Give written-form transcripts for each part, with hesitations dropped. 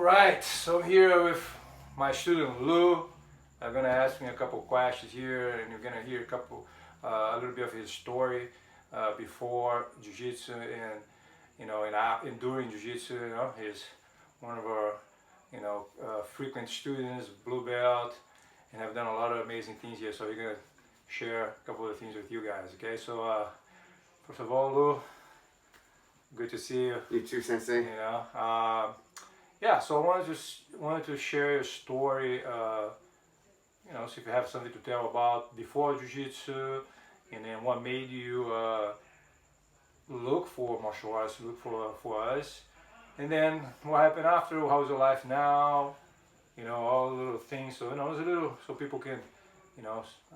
right, so here with my student Lou. I'm gonna ask me a couple questions here, and you're gonna hear a little bit of his story before Jiu-Jitsu and and during Jiu-Jitsu. He's one of our frequent students, blue belt, and have done a lot of amazing things here. So we're gonna share a couple of things with you guys. Okay, so first of all, Lou, good to see you. You too, Sensei. Yeah, so I wanted to share your story. See if you have something to tell about before Jiu-Jitsu, and then what made you look for martial arts, look for us, and then what happened after. How's your life now? All the little things. So it's a little so people can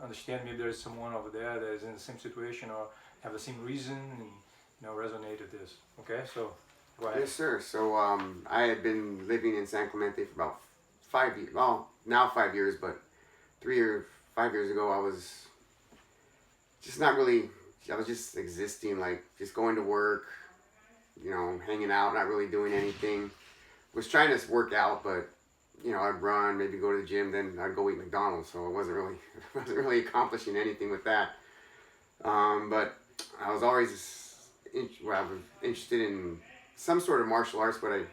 understand. Maybe there's someone over there that is in the same situation or have the same reason and resonate with this. Okay, so. Yes, sir. So I had been living in San Clemente for about 5 years. Well, now 5 years, but 5 years ago, I was just not really. I was just existing, like just going to work, hanging out, not really doing anything. Was trying to work out, but I'd run, maybe go to the gym, then I'd go eat McDonald's. So I wasn't really accomplishing anything with that. But I was always interested in some sort of martial arts, but I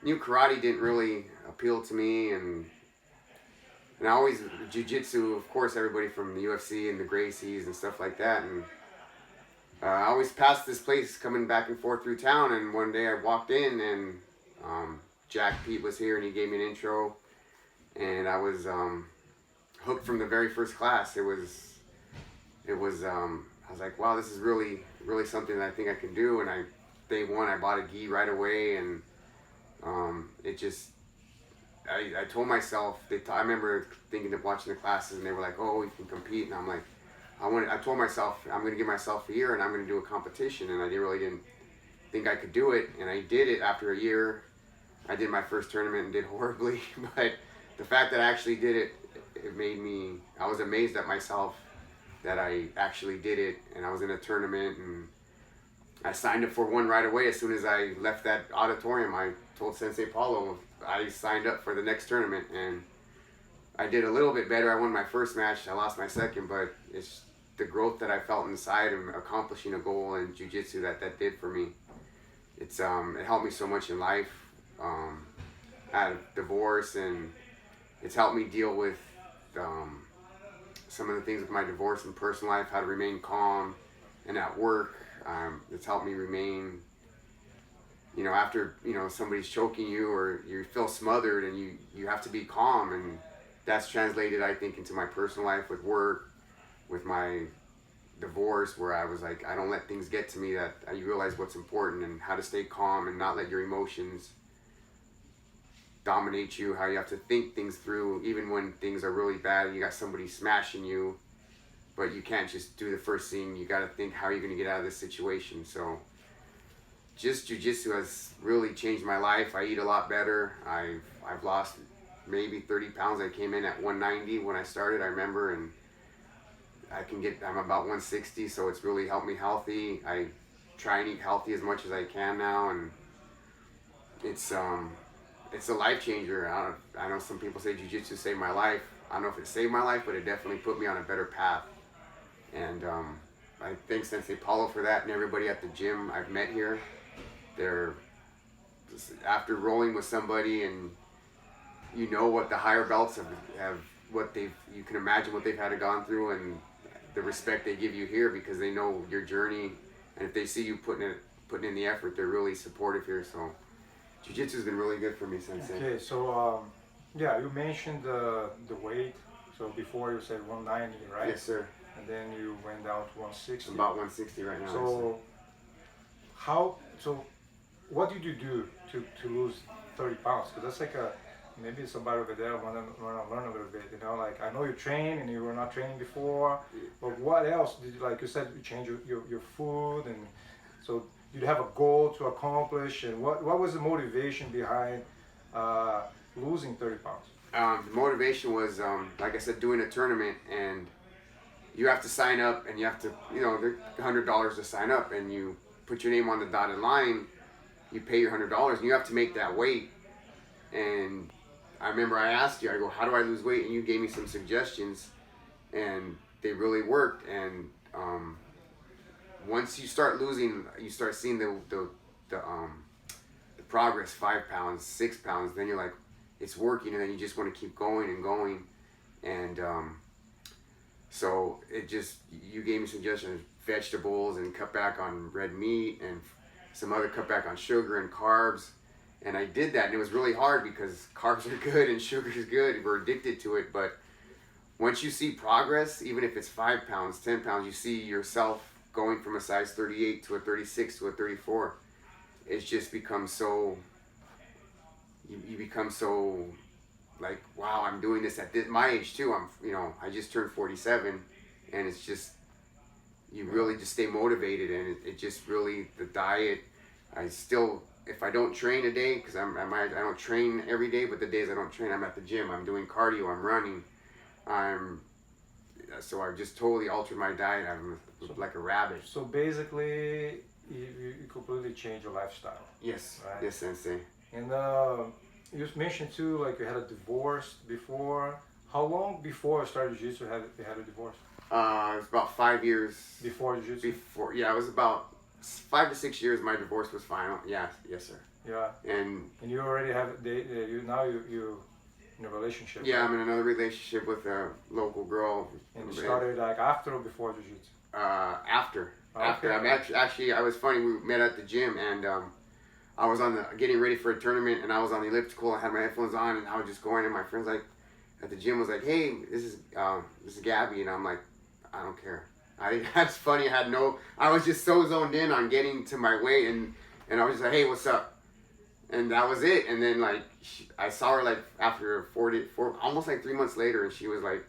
knew karate didn't really appeal to me, and I always Jiu-Jitsu, of course, everybody from the UFC and the Gracies and stuff like that, and I always passed this place coming back and forth through town, and one day I walked in and Jack Pete was here and he gave me an intro, and I was hooked from the very first class. It was I was like, wow, this is really something that I think I can do, and Day one, I bought a gi right away, and I told myself, I remember thinking of watching the classes, and they were like, oh, you can compete, and I'm like, I told myself, I'm going to give myself a year, and I'm going to do a competition, and I really didn't think I could do it, and I did it after a year. I did my first tournament and did horribly, but the fact that I actually did it, I was amazed at myself that I actually did it, and I was in a tournament, and I signed up for one right away. As soon as I left that auditorium, I told Sensei Paulo I signed up for the next tournament, and I did a little bit better. I won my first match. I lost my second, but it's the growth that I felt inside and accomplishing a goal in Jiu-Jitsu that did for me. It helped me so much in life. I had a divorce, and it's helped me deal with some of the things with my divorce and personal life, how to remain calm, and at work. It's helped me remain, after, somebody's choking you or you feel smothered, and you have to be calm, and that's translated, I think, into my personal life with work, with my divorce, where I was like, I don't let things get to me, that you realize what's important and how to stay calm and not let your emotions dominate you, how you have to think things through, even when things are really bad and you got somebody smashing you. But you can't just do the first thing. You got to think, how are you going to get out of this situation? So just Jiu-Jitsu has really changed my life. I eat a lot better. I've lost maybe 30 pounds. I came in at 190 when I started, I remember, and I'm about 160, so it's really helped me healthy. I try and eat healthy as much as I can now, and it's a life changer. I know some people say Jiu-Jitsu saved my life. I don't know if it saved my life, but it definitely put me on a better path. And I thank Sensei Paulo for that, and everybody at the gym I've met here. They're just, after rolling with somebody, and what the higher belts have you can imagine what they've had to gone through, and the respect they give you here because they know your journey, and if they see you putting in the effort, they're really supportive here. So Jiu-Jitsu has been really good for me, Sensei. Okay, so you mentioned the weight. So before you said 190, right? Yes, sir. And then you went down to 160. I'm about 160 right now. So what did you do to lose 30 pounds? Because that's like maybe somebody over there want to learn a little bit, like I know you train and you were not training before, but what else did you, like you said, you change your food, and so you have a goal to accomplish, and what was the motivation behind losing 30 pounds? The motivation was, like I said, doing a tournament, and you have to sign up, and you have to, they're $100 to sign up, and you put your name on the dotted line, you pay your $100, and you have to make that weight. And I remember I asked you, I go, how do I lose weight? And you gave me some suggestions, and they really worked. And once you start losing, you start seeing the progress, 5 pounds, 6 pounds, then you're like, it's working, and then you just want to keep going and going. And so it just, you gave me suggestions, vegetables, and cut back on red meat, and some other cut back on sugar and carbs. And I did that, and it was really hard because carbs are good and sugar is good. We're addicted to it. But once you see progress, even if it's 5 pounds, 10 pounds, you see yourself going from a size 38 to a 36 to a 34. It's just become so, you become so like, wow, I'm doing this at my age too. I just turned 47, and it's just, you really just stay motivated. And it just really, the diet, I still, if I don't train a day, because I don't train every day, but the days I don't train, I'm at the gym, I'm doing cardio, I'm running, so I just totally altered my diet. I'm like a rabbit. So basically, you completely changed your lifestyle. Yes, right? yes, sensei. And you just mentioned too, like you had a divorce before. How long before you started Jiu-Jitsu you had a divorce? It was about 5 years. Before Jiu-Jitsu? Yeah, it was about 5 to 6 years. My divorce was final. Yeah, yes, sir. Yeah. And you already have you in a relationship. Yeah, right? I'm in another relationship with a local girl. And you started like after or before Jiu-Jitsu? After. Okay. After. I'm actually, I was funny. We met at the gym, and I was getting ready for a tournament, and I was on the elliptical. I had my headphones on, and I was just going, and my friends like at the gym was like, "Hey, this is Gabby," and I'm like, "I don't care." That's funny. I was just so zoned in on getting to my weight, and I was just like, "Hey, what's up?" And that was it. And then like I saw her like after almost like 3 months later, and she was like,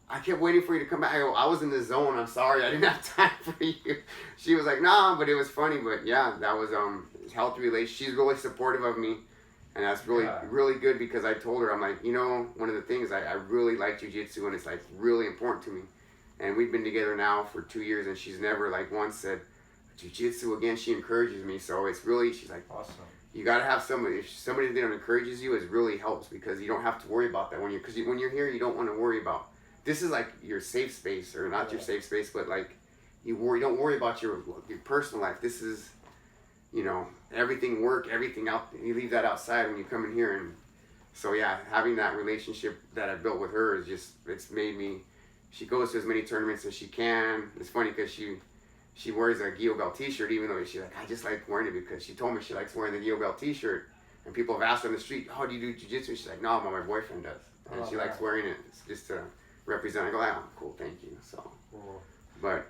"I kept waiting for you to come back." I was in the zone. I'm sorry, I didn't have time for you. She was like, "Nah," but it was funny. But yeah, that was healthy relationship. She's really supportive of me, and that's really really good, because I told her, I'm like, one of the things I really like Jiu-Jitsu, and it's like really important to me. And we've been together now for 2 years, and she's never like once said Jiu-Jitsu again. She encourages me, so it's really, she's like, awesome. You gotta have somebody. If somebody that encourages you, it really helps, because you don't have to worry about that when you're here. You don't want to worry about. This is like your safe space, or not your safe space, but like you don't worry about your personal life. This is, everything work, everything out. You leave that outside when you come in here, and so yeah, having that relationship that I built with her is just, it's made me. She goes to as many tournaments as she can. It's funny because she wears a Gio Bell t-shirt, even though she's like, I just like wearing it, because she told me she likes wearing the Gio Bell t-shirt. And people have asked her on the street, "Oh, do you do jiu-jitsu?" She's like, "No, my boyfriend does." And she likes wearing it. It's just to represent. I go, "Oh, cool, thank you." So, cool. But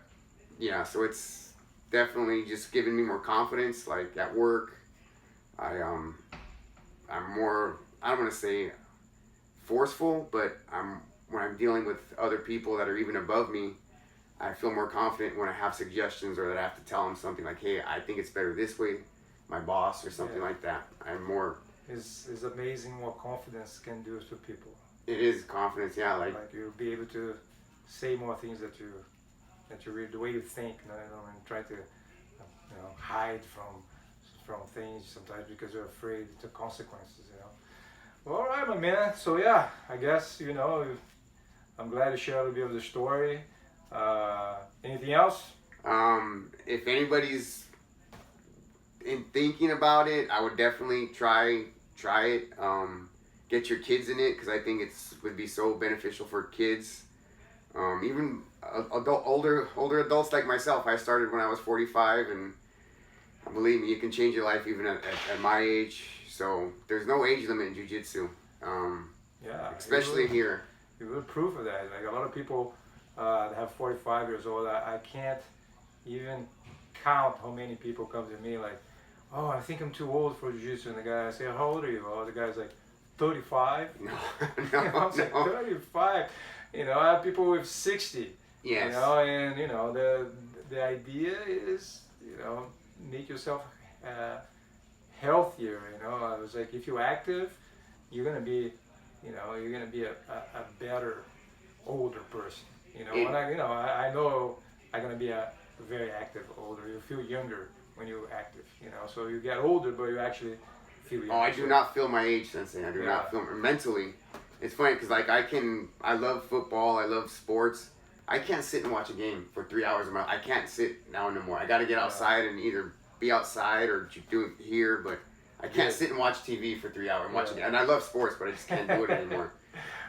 yeah, so it's definitely just giving me more confidence. Like at work, I'm more, I don't want to say forceful, but when I'm dealing with other people that are even above me, I feel more confident when I have suggestions, or that I have to tell them something like, "Hey, I think it's better this way," my boss or something like that. I'm more. It's amazing what confidence can do to people. It is confidence, yeah. Like you'll be able to say more things that you read, the way you think, and try to hide from things sometimes because you're afraid of the consequences. Well, all right, my man. So yeah, I guess I'm glad to share a little bit of the story. Anything else? If anybody's in thinking about it, I would definitely try it. Get your kids in it, because I think would be so beneficial for kids. Even older adults like myself. I started when I was 45, and believe me, you can change your life even at my age. So there's no age limit in Jiu-Jitsu. Especially here. You have proof of that. Like a lot of people that have 45 years old, I can't even count how many people come to me like, "Oh, I think I'm too old for Jiu-Jitsu." And the guy, I say, "How old are you?" Oh, the guy's like, 35. No, I was like, 35. I have people with 60. Yes. And the idea is, make yourself healthier. I was like, if you're active, you're gonna be, a better older person. And I know I'm gonna be a very active older. You feel younger when you're active. So you get older, but you actually feel young. Oh, I do not feel my age, Sensei. I do Yeah. not feel mentally. It's funny because like I love football. I love sports. I can't sit and watch a game for 3 hours. I can't sit now no more. I got to get outside and either be outside or do it here. But I can't sit and watch TV for 3 hours and watch it. And I love sports, but I just can't do it anymore.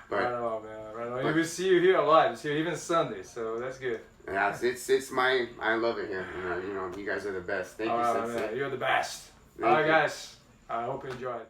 But right on, man. Right on. We see you here a lot. We see you even Sunday, so that's good. yeah, it's my. I love it here. You know, you guys are the best. Thank you, Sensei. Man, you're the best. Thank All right, you. guys. I hope you enjoy it.